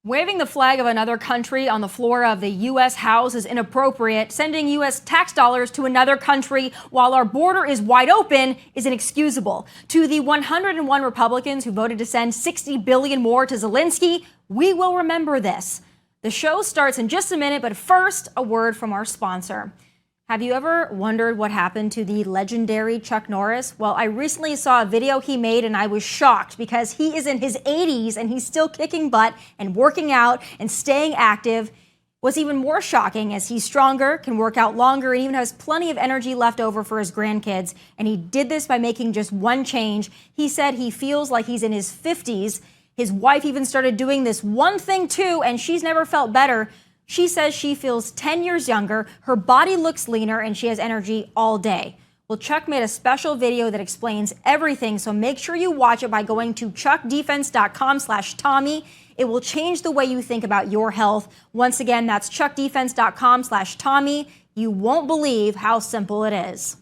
Waving the flag of another country on the floor of the U.S. House is inappropriate. Sending U.S. tax dollars to another country while our border is wide open is inexcusable. To the 101 Republicans who voted to send $60 billion more to Zelensky, we will remember this. The show starts in just a minute, but first, a word from our sponsor. Have you ever wondered what happened to the legendary Chuck Norris? Well, I recently saw a video he made and I was shocked because he is in his 80s and he's still kicking butt and working out and staying active. What's even more shocking is he's stronger, can work out longer, and even has plenty of energy left over for his grandkids. And he did this by making just one change. He said he feels like he's in his 50s. His wife even started doing this one thing too, and she's never felt better. She says she feels 10 years younger, her body looks leaner, and she has energy all day. Well, Chuck made a special video that explains everything, so make sure you watch it by going to chuckdefense.com/Tommy. It will change the way you think about your health. Once again, that's chuckdefense.com/Tommy. You won't believe how simple it is.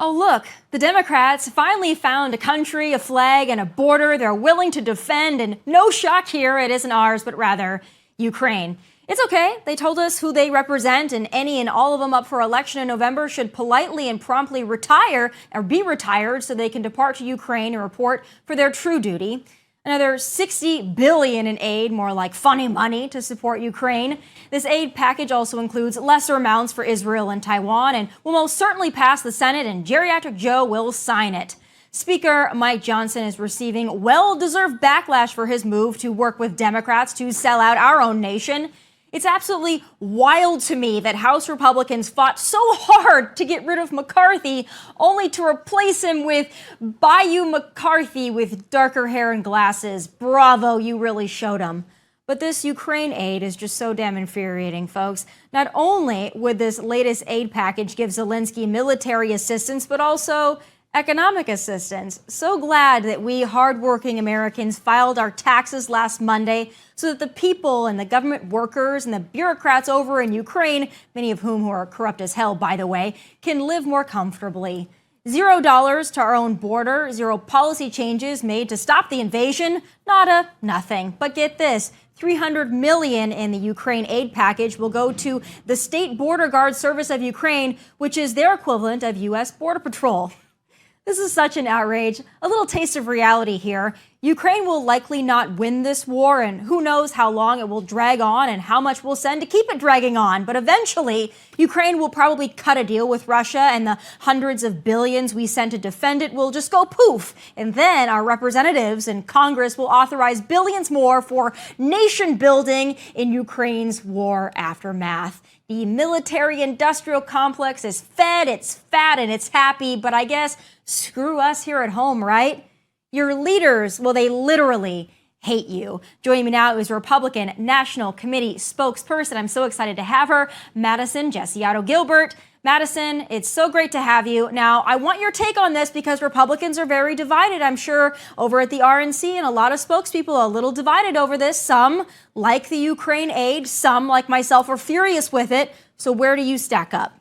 Oh, look, the Democrats finally found a country, a flag, and a border they're willing to defend. And no shock here, it isn't ours, but rather Ukraine. It's okay. They told us who they represent, and any and all of them up for election in November should politely and promptly retire or be retired so they can depart to Ukraine and report for their true duty. Another $60 billion in aid, more like funny money, to support Ukraine. This aid package also includes lesser amounts for Israel and Taiwan and will most certainly pass the Senate, and Geriatric Joe will sign it. Speaker Mike Johnson is receiving well-deserved backlash for his move to work with Democrats to sell out our own nation. It's absolutely wild to me that House Republicans fought so hard to get rid of McCarthy, only to replace him with Bayou McCarthy with darker hair and glasses. Bravo, you really showed him. But this Ukraine aid is just so damn infuriating, folks. Not only would this latest aid package give Zelensky military assistance, but also economic assistance. So glad that we hardworking Americans filed our taxes last Monday so that the people and the government workers and the bureaucrats over in Ukraine, many of whom who are corrupt as hell, by the way, can live more comfortably. $0 to our own border, zero policy changes made to stop the invasion, nada, nothing. But get this, $300 million in the Ukraine aid package will go to the State Border Guard Service of Ukraine, which is their equivalent of U.S. Border Patrol. This is such an outrage. A little taste of reality here. Ukraine will likely not win this war, and who knows how long it will drag on and how much we'll send to keep it dragging on. But eventually, Ukraine will probably cut a deal with Russia, and the hundreds of billions we send to defend it will just go poof. And then our representatives in Congress will authorize billions more for nation building in Ukraine's war aftermath. The military-industrial complex is fed, it's fat, and it's happy, but I guess screw us here at home, right? Your leaders, well, they literally hate you. Joining me now is Republican National Committee spokesperson. I'm so excited to have her, Madison Gesiotto Gilbert. Madison, it's so great to have you. Now, I want your take on this because Republicans are very divided, I'm sure, over at the RNC, and a lot of spokespeople are a little divided over this. Some like the Ukraine aid, some, like myself, are furious with it. So where do you stack up?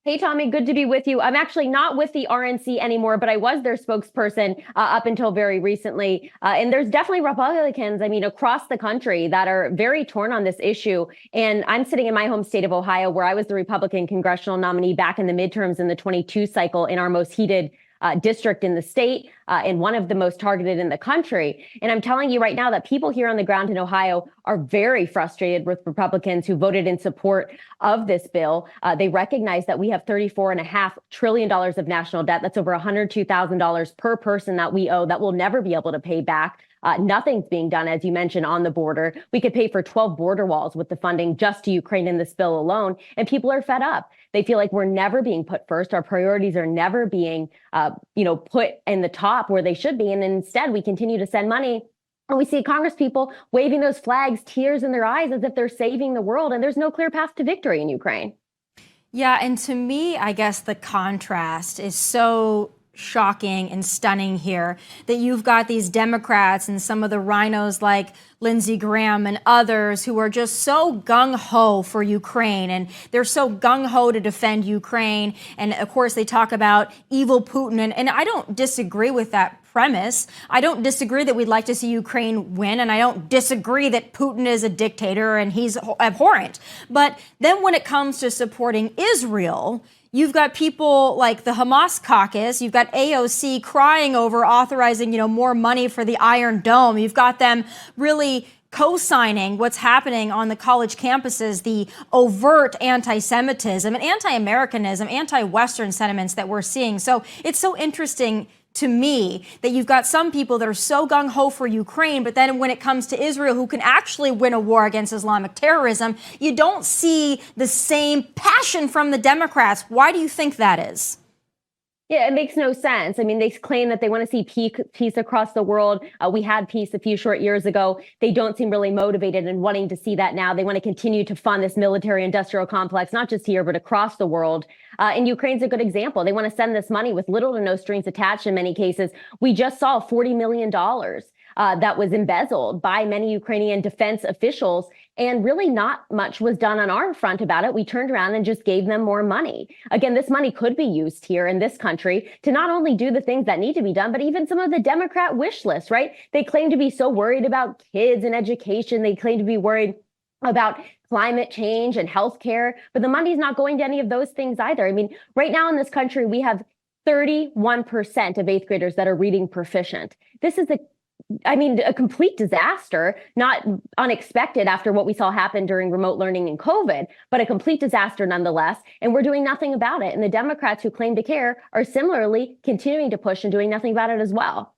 Hey, Tommy, good to be with you. I'm actually not with the RNC anymore, but I was their spokesperson up until very recently. And there's definitely Republicans, across the country that are very torn on this issue. And I'm sitting in my home state of Ohio, where I was the Republican congressional nominee back in the midterms in the 22 cycle in our most heated district in the state and one of the most targeted in the country. And I'm telling you right now that people here on the ground in Ohio are very frustrated with Republicans who voted in support of this bill. They recognize that we have $34.5 trillion of national debt. That's over $102,000 per person that we owe that we'll never be able to pay back. Nothing's being done, as you mentioned, on the border. We could pay for 12 border walls with the funding just to Ukraine in this bill alone. And people are fed up. They feel like we're never being put first. Our priorities are never being, put in the top where they should be. And instead, we continue to send money. And we see Congress people waving those flags, tears in their eyes, as if they're saving the world. And there's no clear path to victory in Ukraine. Yeah, and to me, I guess the contrast is so shocking and stunning here that you've got these Democrats and some of the rhinos like Lindsey Graham and others who are just so gung-ho for Ukraine, and they're so gung-ho to defend Ukraine. And of course, they talk about evil Putin. And I don't disagree with that premise. I don't disagree that we'd like to see Ukraine win, and I don't disagree that Putin is a dictator and he's abhorrent. But then when it comes to supporting Israel, you've got people like the Hamas caucus. You've got AOC crying over authorizing, more money for the Iron Dome. You've got them really co-signing what's happening on the college campuses, the overt anti-Semitism and anti-Americanism, anti-Western sentiments that we're seeing. So it's so interesting to me that you've got some people that are so gung-ho for Ukraine, but then when it comes to Israel, who can actually win a war against Islamic terrorism, you don't see the same passion from the Democrats. Why do you think that is? Yeah, it makes no sense. I mean, they claim that they want to see peace across the world. We had peace a few short years ago. They don't seem really motivated in wanting to see that now. They want to continue to fund this military-industrial complex, not just here, but across the world. And Ukraine's a good example. They want to send this money with little to no strings attached in many cases. We just saw $40 million that was embezzled by many Ukrainian defense officials. And really not much was done on our front about it. We turned around and just gave them more money. Again, this money could be used here in this country to not only do the things that need to be done, but even some of the Democrat wish lists, right? They claim to be so worried about kids and education. They claim to be worried about climate change and healthcare, but the money's not going to any of those things either. I mean, right now in this country, we have 31% of eighth graders that are reading proficient. This is a complete disaster, not unexpected after what we saw happen during remote learning and COVID, but a complete disaster nonetheless. And we're doing nothing about it. And the Democrats who claim to care are similarly continuing to push and doing nothing about it as well.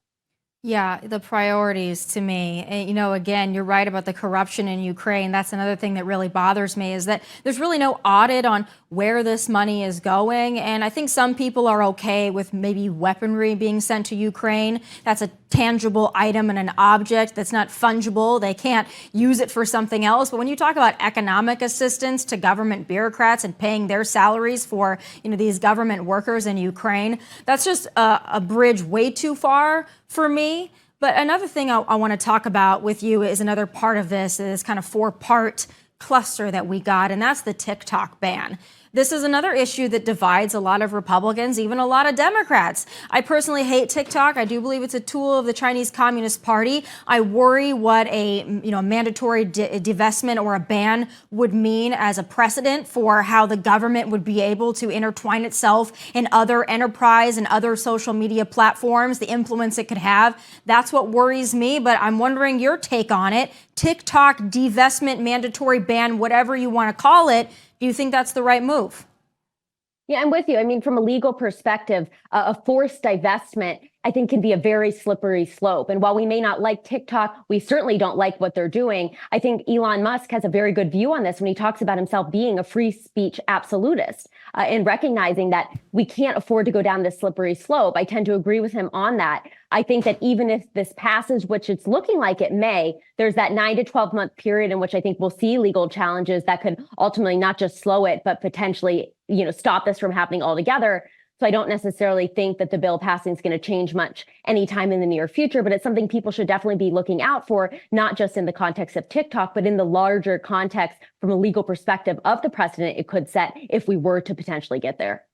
Yeah, the priorities to me. And, again, you're right about the corruption in Ukraine. That's another thing that really bothers me is that there's really no audit on where this money is going. And I think some people are okay with maybe weaponry being sent to Ukraine. That's a tangible item and an object that's not fungible. They can't use it for something else. But when you talk about economic assistance to government bureaucrats and paying their salaries for, these government workers in Ukraine, that's just a bridge way too far for me. But another thing I want to talk about with you is another part of this kind of four-part cluster that we got, and that's the TikTok ban. This is another issue that divides a lot of Republicans, even a lot of Democrats. I personally hate TikTok. I do believe it's a tool of the Chinese Communist Party. I worry what a mandatory divestment or a ban would mean as a precedent for how the government would be able to intertwine itself in other enterprise and other social media platforms, the influence it could have. That's what worries me, but I'm wondering your take on it. TikTok divestment, mandatory ban, whatever you want to call it. Do you think that's the right move? Yeah, I'm with you. I mean, from a legal perspective, a forced divestment, I think, can be a very slippery slope. And while we may not like TikTok, we certainly don't like what they're doing. I think Elon Musk has a very good view on this when he talks about himself being a free speech absolutist and recognizing that we can't afford to go down this slippery slope. I tend to agree with him on that. I think that even if this passes, which it's looking like it may, there's that 9 to 12 month period in which I think we'll see legal challenges that could ultimately not just slow it, but potentially, stop this from happening altogether. So I don't necessarily think that the bill passing is going to change much anytime in the near future, but it's something people should definitely be looking out for, not just in the context of TikTok, but in the larger context from a legal perspective of the precedent it could set if we were to potentially get there.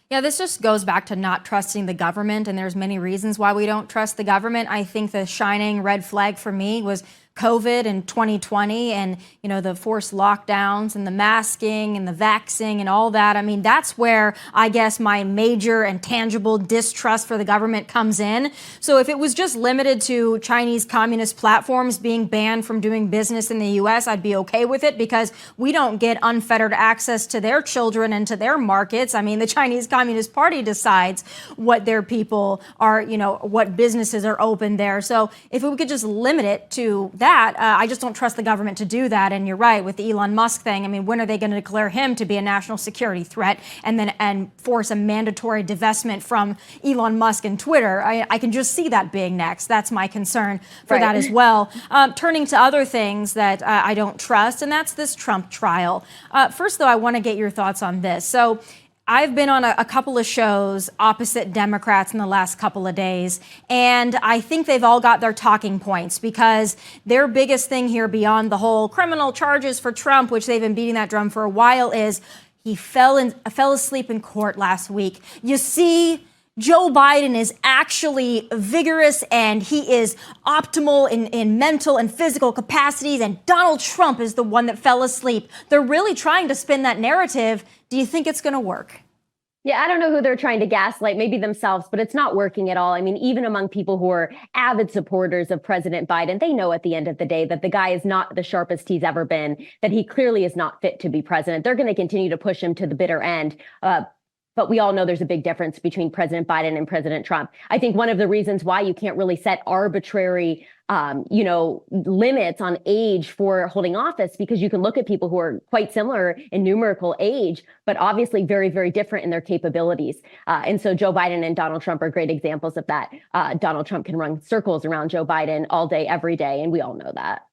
Yeah, this just goes back to not trusting the government, and there's many reasons why we don't trust the government. I think the shining red flag for me was COVID in 2020 and, the forced lockdowns and the masking and the vaxxing and all that. I mean, that's where I guess my major and tangible distrust for the government comes in. So if it was just limited to Chinese communist platforms being banned from doing business in the U.S., I'd be okay with it because we don't get unfettered access to their children and to their markets. I mean, the Chinese Communist Party decides what their people are, what businesses are open there. So if we could just limit it to that, I just don't trust the government to do that. And you're right with the Elon Musk thing. I mean, when are they going to declare him to be a national security threat and force a mandatory divestment from Elon Musk and Twitter? I can just see that being next. That's my concern for that as well. Turning to other things that I don't trust, and that's this Trump trial. First, though, I want to get your thoughts on this. So I've been on a couple of shows opposite Democrats in the last couple of days, and I think they've all got their talking points because their biggest thing here beyond the whole criminal charges for Trump, which they've been beating that drum for a while, is he fell asleep in court last week. You see, Joe Biden is actually vigorous and he is optimal in mental and physical capacities, and Donald Trump is the one that fell asleep. They're really trying to spin that narrative. Do you think it's going to work? Yeah, I don't know who they're trying to gaslight, maybe themselves, but it's not working at all. I mean, even among people who are avid supporters of President Biden, they know at the end of the day that the guy is not the sharpest he's ever been, that he clearly is not fit to be president. They're going to continue to push him to the bitter end. But we all know there's a big difference between President Biden and President Trump. I think one of the reasons why you can't really set arbitrary, limits on age for holding office, because you can look at people who are quite similar in numerical age, but obviously very, very different in their capabilities. And so Joe Biden and Donald Trump are great examples of that. Donald Trump can run circles around Joe Biden all day, every day, and we all know that.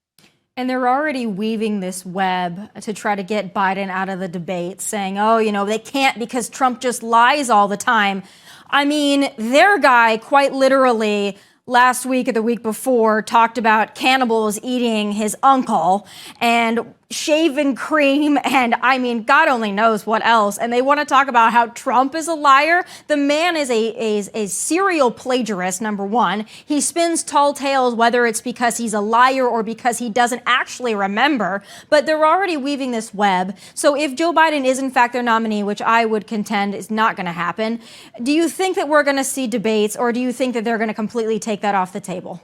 And they're already weaving this web to try to get Biden out of the debate, saying, oh, they can't because Trump just lies all the time. I mean, their guy quite literally last week or the week before talked about cannibals eating his uncle and shaving cream, and I mean, God only knows what else. And they want to talk about how Trump is a liar. The man is a serial plagiarist, number one. He spins tall tales, whether it's because he's a liar or because he doesn't actually remember. But they're already weaving this web. So if Joe Biden is in fact their nominee, which I would contend is not going to happen, do you think that we're going to see debates, or do you think that they're going to completely take that off the table?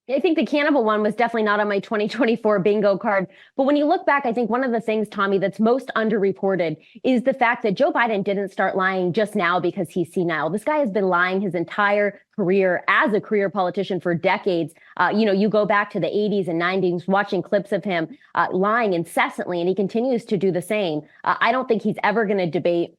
I think the cannibal one was definitely not on my 2024 bingo card. But when you look back, I think one of the things, Tomi, that's most underreported is the fact that Joe Biden didn't start lying just now because he's senile. This guy has been lying his entire career as a career politician for decades. You go back to the 80s and 90s, watching clips of him lying incessantly, and he continues to do the same. I don't think he's ever going to debate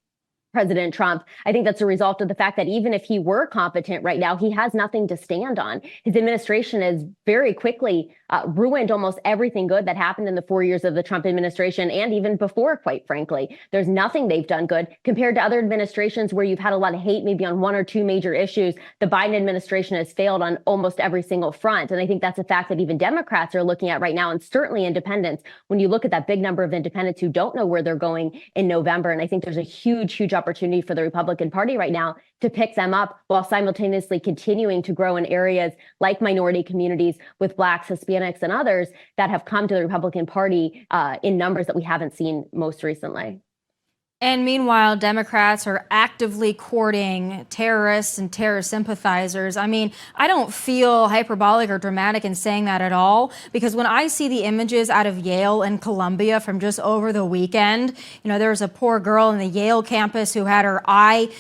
President Trump. I think that's a result of the fact that even if he were competent right now, he has nothing to stand on. His administration has very quickly ruined almost everything good that happened in the 4 years of the Trump administration, and even before, quite frankly. There's nothing they've done good compared to other administrations where you've had a lot of hate, maybe on one or two major issues. The Biden administration has failed on almost every single front. And I think that's a fact that even Democrats are looking at right now, and certainly independents, when you look at that big number of independents who don't know where they're going in November. And I think there's a huge, huge opportunity for the Republican Party right now to pick them up while simultaneously continuing to grow in areas like minority communities with Blacks, Hispanics, and others that have come to the Republican Party in numbers that we haven't seen most recently. And meanwhile, Democrats are actively courting terrorists and terrorist sympathizers. I mean, I don't feel hyperbolic or dramatic in saying that at all, because when I see the images out of Yale and Columbia from just over the weekend, there was a poor girl in the Yale campus who had her eye,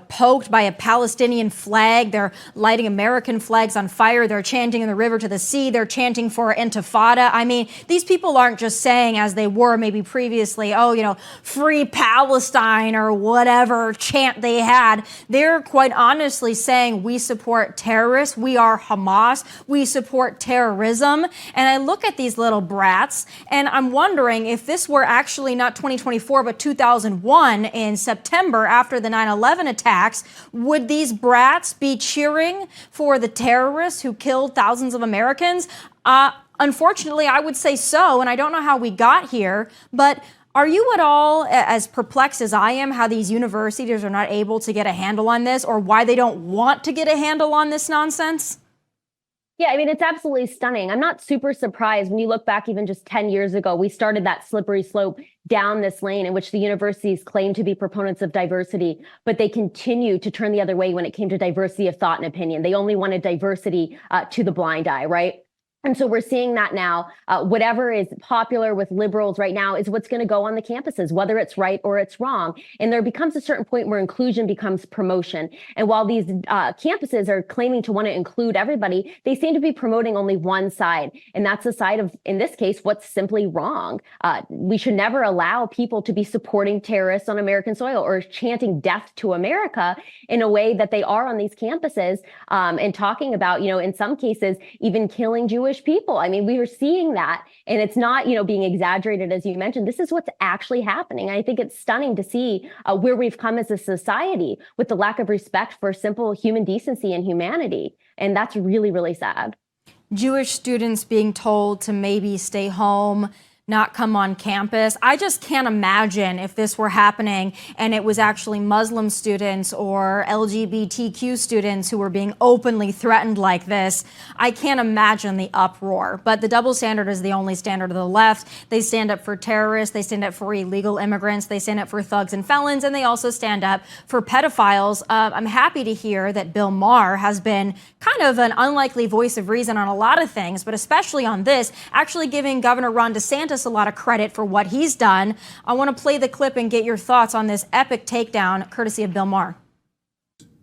poked by a Palestinian flag. They're lighting American flags on fire. They're chanting in the river to the sea. They're chanting for Intifada. I mean, these people aren't just saying, as they were maybe previously, free Palestine or whatever chant they had. They're quite honestly saying, we support terrorists. We are Hamas. We support terrorism. And I look at these little brats and I'm wondering if this were actually not 2024, but 2001 in September after the 9/11 attacks, would these brats be cheering for the terrorists who killed thousands of Americans? Unfortunately, I would say so. And I don't know how we got here, but are you at all as perplexed as I am how these universities are not able to get a handle on this, or why they don't want to get a handle on this nonsense? Yeah, I mean, it's absolutely stunning. I'm not super surprised when you look back even just 10 years ago, we started that slippery slope down this lane in which the universities claim to be proponents of diversity, but they continue to turn the other way when it came to diversity of thought and opinion. They only wanted diversity to the blind eye, right? And so we're seeing that now. Whatever is popular with liberals right now is what's going to go on the campuses, whether it's right or it's wrong. And there becomes a certain point where inclusion becomes promotion. And while these campuses are claiming to want to include everybody, they seem to be promoting only one side. And that's the side of, in this case, what's simply wrong. We should never allow people to be supporting terrorists on American soil or chanting death to America in a way that they are on these campuses, and talking about, in some cases, even killing Jewish Jewish people. I mean, we are seeing that, and it's not, being exaggerated, as you mentioned. This is what's actually happening. I think it's stunning to see where we've come as a society with the lack of respect for simple human decency and humanity. And that's really, really sad. Jewish students being told to maybe stay home, not come on campus. I just can't imagine if this were happening and it was actually Muslim students or LGBTQ students who were being openly threatened like this. I can't imagine the uproar. But the double standard is the only standard of the left. They stand up for terrorists, they stand up for illegal immigrants, they stand up for thugs and felons, and they also stand up for pedophiles. I'm happy to hear that Bill Maher has been kind of an unlikely voice of reason on a lot of things, but especially on this, actually giving Governor Ron DeSantis a lot of credit for what he's done. I want to play the clip and get your thoughts on this epic takedown, courtesy of Bill Maher.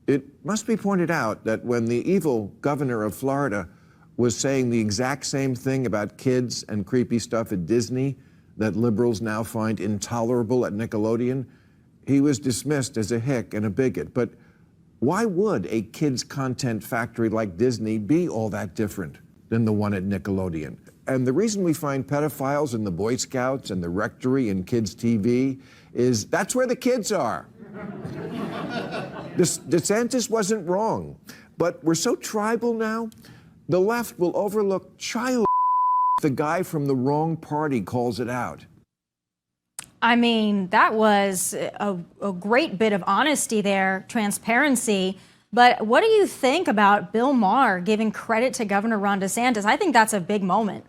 It must be pointed out that when the evil governor of Florida was saying the exact same thing about kids and creepy stuff at Disney that liberals now find intolerable at Nickelodeon, he was dismissed as a hick and a bigot. But why would a kids' content factory like Disney be all that different than the one at Nickelodeon? And the reason we find pedophiles in the Boy Scouts and the Rectory and kids' TV is that's where the kids are. DeSantis wasn't wrong, but we're so tribal now, the left will overlook child if the guy from the wrong party calls it out. I mean, that was a great bit of honesty there, transparency. But what do you think about Bill Maher giving credit to Governor Ron DeSantis? I think that's a big moment.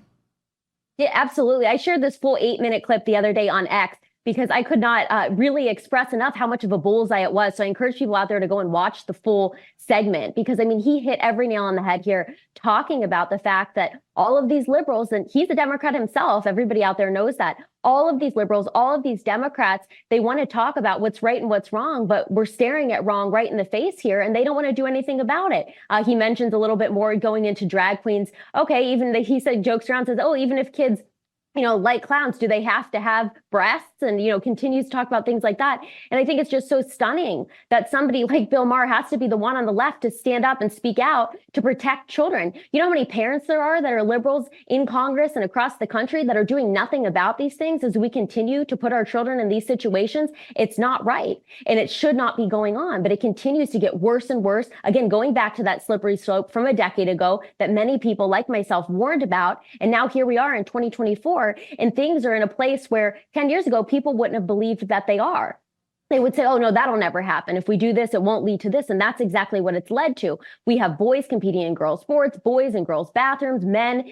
Yeah, absolutely. I shared this full 8-minute clip the other day on X because I could not really express enough how much of a bullseye it was. So I encourage people out there to go and watch the full segment because, I mean, he hit every nail on the head here, talking about the fact that all of these liberals, and he's a Democrat himself, everybody out there knows that, all of these liberals, all of these Democrats, they want to talk about what's right and what's wrong, but we're staring at wrong right in the face here, and they don't want to do anything about it. He mentions a little bit more going into drag queens. Okay, he said, jokes around, says, oh, even if kids like clowns, do they have to have breasts? And, continues to talk about things like that. And I think it's just so stunning that somebody like Bill Maher has to be the one on the left to stand up and speak out to protect children. You know how many parents there are that are liberals in Congress and across the country that are doing nothing about these things as we continue to put our children in these situations? It's not right. And it should not be going on, but it continues to get worse and worse. Again, going back to that slippery slope from a decade ago that many people like myself warned about. And now here we are in 2024. And things are in a place where 10 years ago, people wouldn't have believed that they are. They would say, oh, no, that'll never happen. If we do this, it won't lead to this. And that's exactly what it's led to. We have boys competing in girls' sports, boys in girls' bathrooms, men,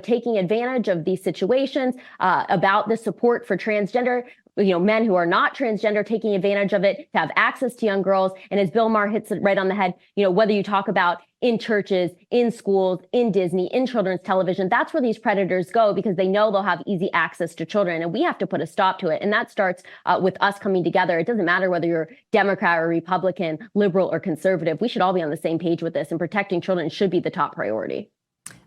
taking advantage of these situations, about the support for transgender, men who are not transgender taking advantage of it to have access to young girls. And as Bill Maher hits it right on the head, whether you talk about in churches, in schools, in Disney, in children's television, that's where these predators go because they know they'll have easy access to children. And we have to put a stop to it. And that starts with us coming together. It doesn't matter whether you're Democrat or Republican, liberal or conservative. We should all be on the same page with this, and protecting children should be the top priority.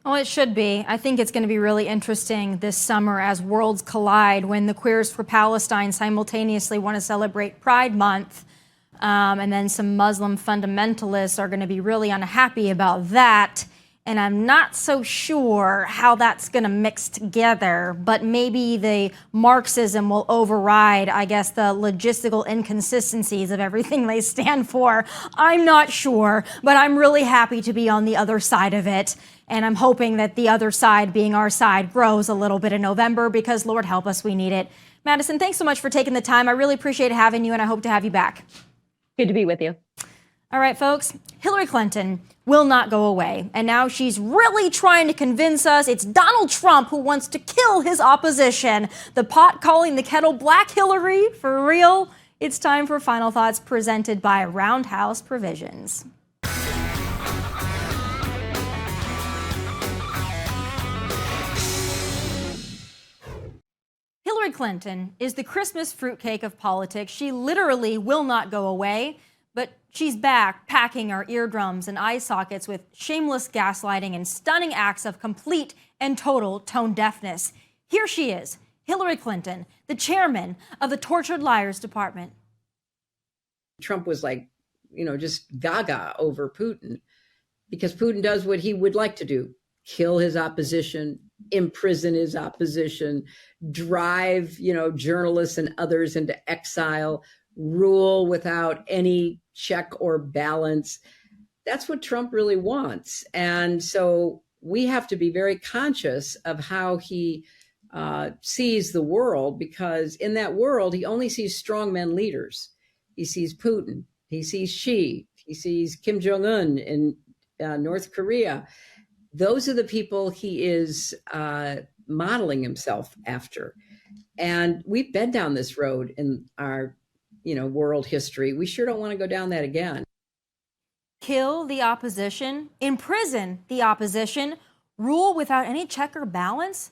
Well, it should be. I think it's going to be really interesting this summer as worlds collide when the Queers for Palestine simultaneously want to celebrate Pride Month. And then some Muslim fundamentalists are going to be really unhappy about that. And I'm not so sure how that's going to mix together, but maybe the Marxism will override, I guess, the logistical inconsistencies of everything they stand for. I'm not sure, but I'm really happy to be on the other side of it. And I'm hoping that the other side, being our side, grows a little bit in November because, Lord help us, we need it. Madison, thanks so much for taking the time. I really appreciate having you, and I hope to have you back. Good to be with you. All right, folks, Hillary Clinton will not go away. And now she's really trying to convince us it's Donald Trump who wants to kill his opposition. The pot calling the kettle black, Hillary, for real? It's time for Final Thoughts presented by Roundhouse Provisions. Hillary Clinton is the Christmas fruitcake of politics. She literally will not go away, but she's back packing our eardrums and eye sockets with shameless gaslighting and stunning acts of complete and total tone deafness. Here she is, Hillary Clinton, the chairman of the Tortured Liars Department. Trump was like, just gaga over Putin because Putin does what he would like to do kill his opposition, imprison his opposition, drive, journalists and others into exile, rule without any check or balance. That's what Trump really wants. And so we have to be very conscious of how he sees the world, because in that world, he only sees strongmen leaders. He sees Putin, he sees Xi, he sees Kim Jong-un in North Korea. Those are the people he is modeling himself after. And we've been down this road in our, world history. We sure don't want to go down that again. Kill the opposition, imprison the opposition, rule without any check or balance?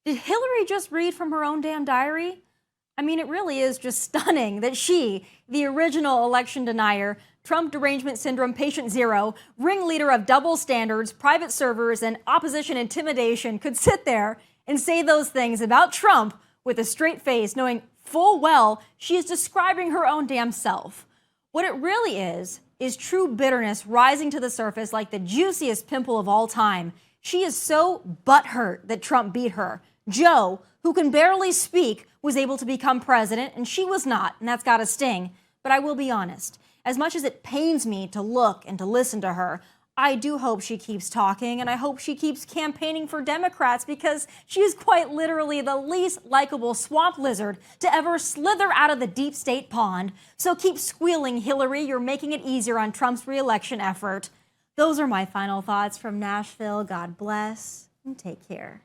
Did Hillary just read from her own damn diary? I mean, it really is just stunning that she, the original election denier, Trump derangement syndrome patient zero, ringleader of double standards, private servers, and opposition intimidation, could sit there and say those things about Trump with a straight face, knowing full well she is describing her own damn self. What it really is true bitterness rising to the surface like the juiciest pimple of all time. She is so butthurt that Trump beat her. Joe, who can barely speak, was able to become president, and she was not, and that's got to sting. But I will be honest, as much as it pains me to look and to listen to her, I do hope she keeps talking, and I hope she keeps campaigning for Democrats, because she is quite literally the least likable swamp lizard to ever slither out of the deep state pond. So keep squealing, Hillary. You're making it easier on Trump's re-election effort. Those are my final thoughts from Nashville. God bless and take care.